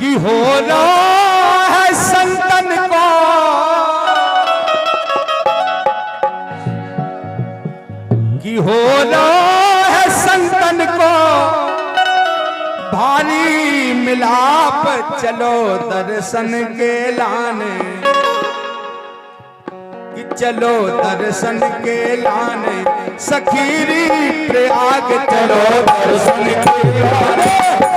कि हो रहा है संतन को कि हो रहा है संतन को भारी मिलाप, चलो दर्शन के लाने कि चलो दर्शन के लाने सखीरी प्रयाग, चलो दर्शन के लाने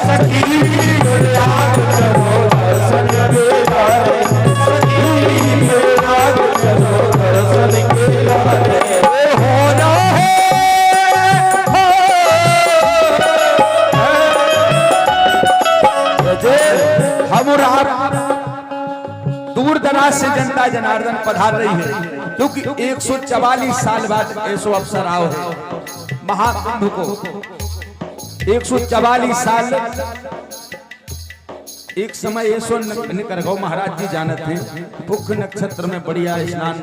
सखीरी प्रयाग, चलो दर्शन के लाने सखीरी प्रयाग, चलो दर्शन के लाने हो रहा है। हम और आप दूर दराज से जनता जनार्दन पधार रही है, क्योंकि 144 साल बाद ऐसो अवसर आओ है महाकुंभ को। 144 साल एक समय ऐसो निकर गौ महाराज जी जानत थे पुष्य नक्षत्र में बढ़िया स्नान,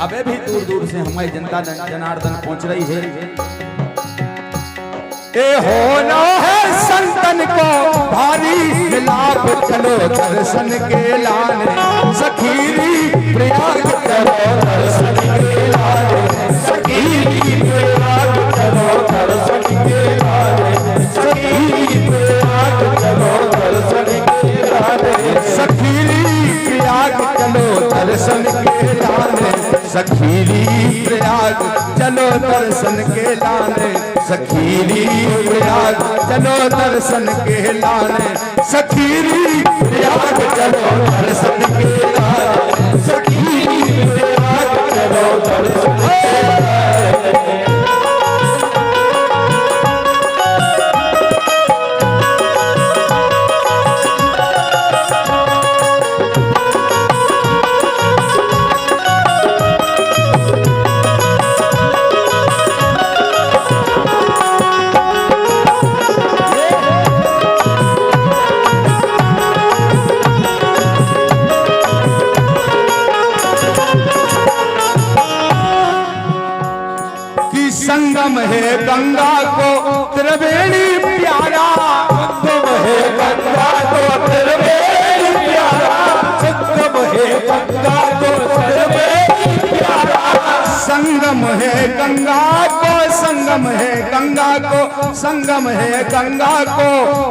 अबे भी दूर दूर से हमारी जनता जनार्दन पहुंच रही है। ए होना है संतन को भारी मिलाप, चलो दर्शन के लाने सखीरी प्रयाग, चलो दर्शन के लाने सखीरी प्रयाग, चलो दर्शन के लाने सखीरी प्रयाग, चलो दर्शन के लाने सखीरी प्रयाग, चलो दर्शन के लाने सखीरी प्रयाग, चलो दर्शन के लाने सखीरी प्रयाग, चलो दर्शन के लाने सखीरी प्रयाग, चलो दर्शन के लाने सखीरी प्रयाग, चलो दर्शन के लाने। संगम है गंगा को त्रिवेणी प्यारा, संगम है गंगा को त्रिवेणी प्यारा, संगम है गंगा को त्रिवेणी प्यारा, संगम है गंगा को, संगम है गंगा को, संगम है गंगा को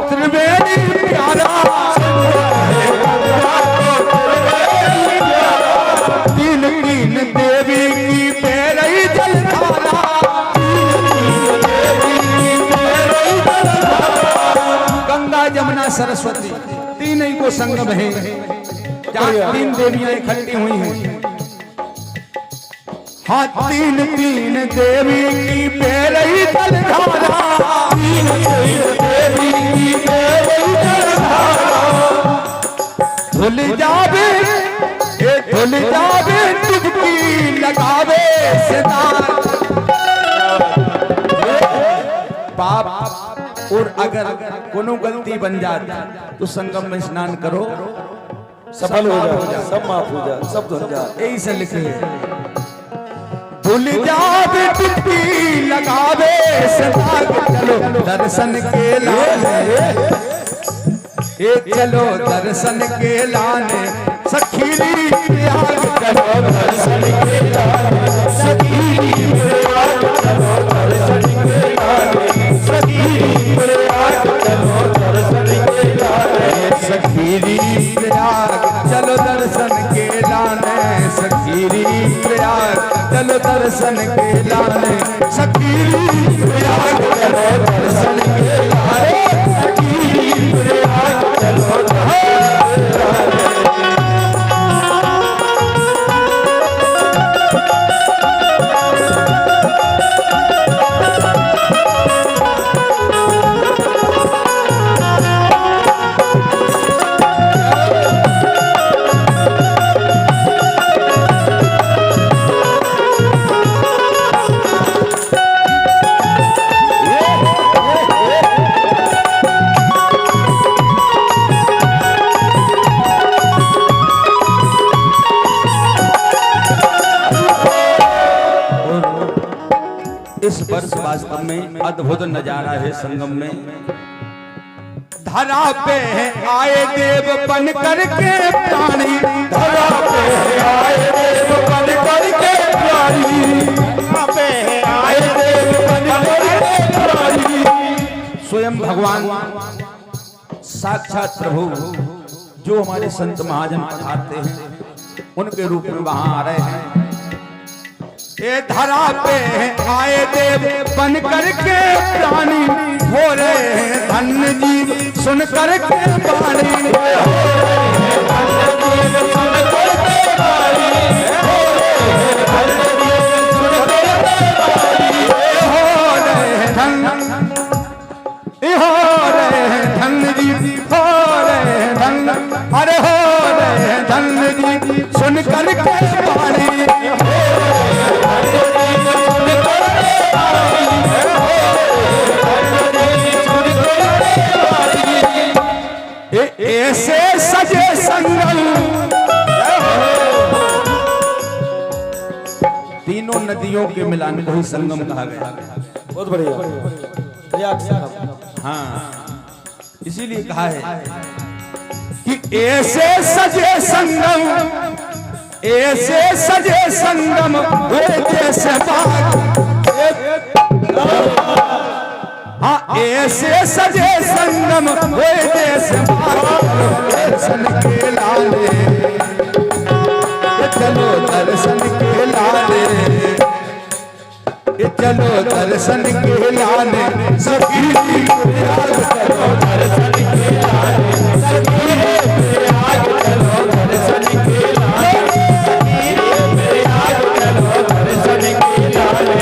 त्रिवेणी प्यारा, संगम है गंगा को त्रिवेणी प्यारा, तीन तीन देवी की पैरई जलधारा, यमुना सरस्वती तीन ही को संगम है, जहाँ तीन देवियां इकट्ठी हुई हैं। हाँ तीन तीन देवी की पैरई जलधारा, तीन देवी की पैरई जलधारा, धुल जावे डुबकी लगावे सितार, पाप और अगर कोनो गलती बन जाती तो संगम में स्नान करो, सफल हो जाए, सब माफ हो जाए, सब धुल जाए, यही से लिखे धुल जावे डुबकी लगावे सितार, चलो दर्शन के लाने, चलो दर्शन के लाने सखीरी प्रयाग, चलो दर्शन के लाने सखीरी प्रयाग, चलो दर्शन के लाने सखीरी प्रयाग, चलो दर्शन के लाने सखीरी प्रयाग, चलो दर्शन के लाने सखीरी प्रयाग, चलो दर्शन के लाने सखीरी प्रयाग, चलो दर्शन के लाने सखीरी प्रयाग, चलो दर्शन के लाने। इस वर्ष वास्तव में अद्भुत नजारा है संगम में। धरा पे आए देव बन करके प्राणी, धरा पे आए देव बन करके प्राणी, धरा पे आए देव बन करके प्राणी। स्वयं भगवान साक्षात प्रभु जो हमारे संत महाजन पधारते हैं उनके रूप में वहां आ रहे हैं। ये धरा पे आए देव बन करके प्राणी, हो रहे हैं धन्य जीव सुन करके बाणी, अरे हो रहे धन्य जी सुन करके बाणी। ऐसे सजे संगम, तीनों नदियों के मिलान को ही संगम कहा गया। बहुत बढ़िया। हाँ, इसीलिए कहा है कि ऐसे सजे संगम, ऐसे सजे संगम हुए जैसे बाग। हाँ, ऐसे सजे संगम हुए जैसे बाग। दर्शन के लाले, चलो दर्शन के लाले, चलो दर्शन के लाले, सखी चलो दर्शन के लाले, सखी चलो दर्शन के लाले, चलो दर्शन के लाले।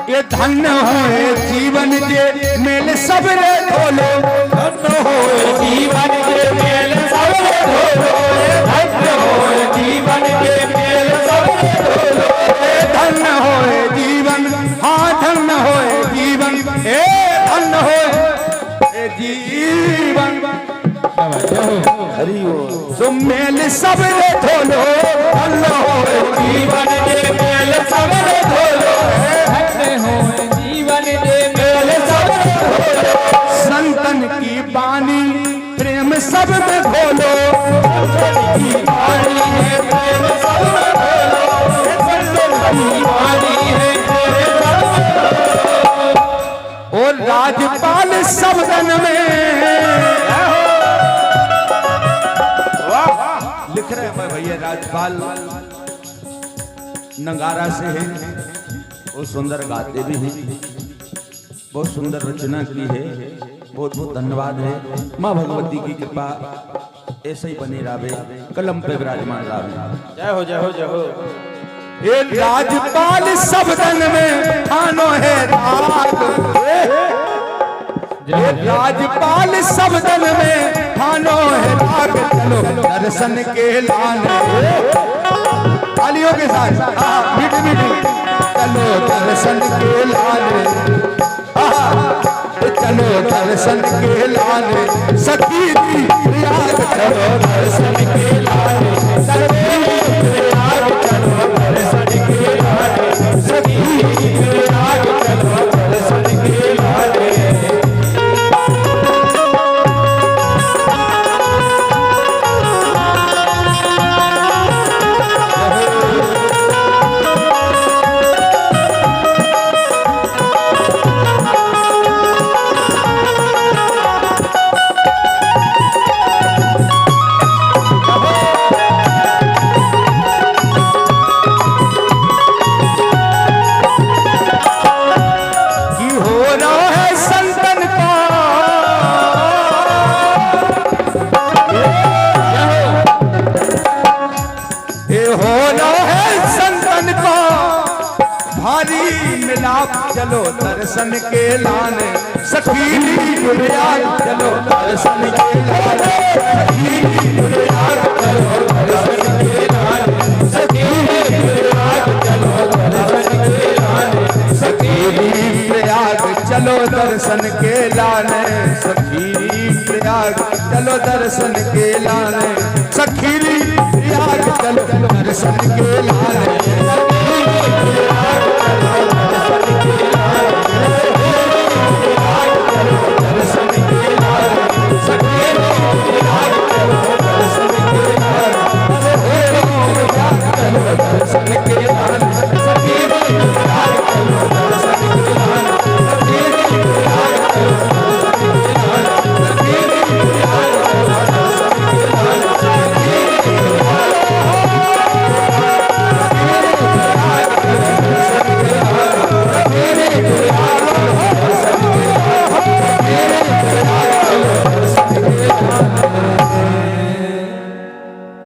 ये धन्य होए जीवन के मेल सबरे धोलो, धन्य होए जीवन के मेल सबरे धोलो, धन्य होए जीवन के मेल सबरे धोलो, धन्य होए जीवन, हाँ धन्य होए जीवन, ए धन्य होए जीवन, जो मेल सबरे धोलो, धन्य होए जीवन के मेल सबरे धोलो, संतन की बानी प्रेम सब में घोलो, संतन की बानी है प्रेम सब में घोलो, संतन की बानी है प्रेम सब में घोलो। और राजपाल शब्दन में लिख रहे हैं भैया, राजपाल नगारा से है, बहुत सुंदर गाते भी हैं, बहुत सुंदर रचना की है। बहुत बहुत धन्यवाद है। माँ भगवती की कृपा ऐसे ही बनी रहे, कलम पे विराजमान रहे। जय हो जय हो जय हो। ये राजपाल शब्दन में ठानो है राग, ये राजपाल शब्दन में ठानो है राग। चलो दर्शन के लाने, तालियों के साथ मीठी मीठी, चलो दर्शन के लाने, चलो दर्शन के लाने, सखी याद चलो दर्शन के लाने, सखी याद चलो दर्शन के लाने, सखी याद चलो दर्शन के लाने। होना है संतन को भारी मिलाप, चलो दर्शन के लाने सखीरी प्रयाग, चलो दर्शन के लाने सखीरी प्रयाग, चलो दर्शन के लाने सखीरी प्रयाग, चलो दर्शन के लाने सखीरी प्रयाग, चलो दर्शन के लाने सखीरी प्रयाग, चलो दर्शन के लाने सखीरी प्रयाग, चलो दर्शन के लाने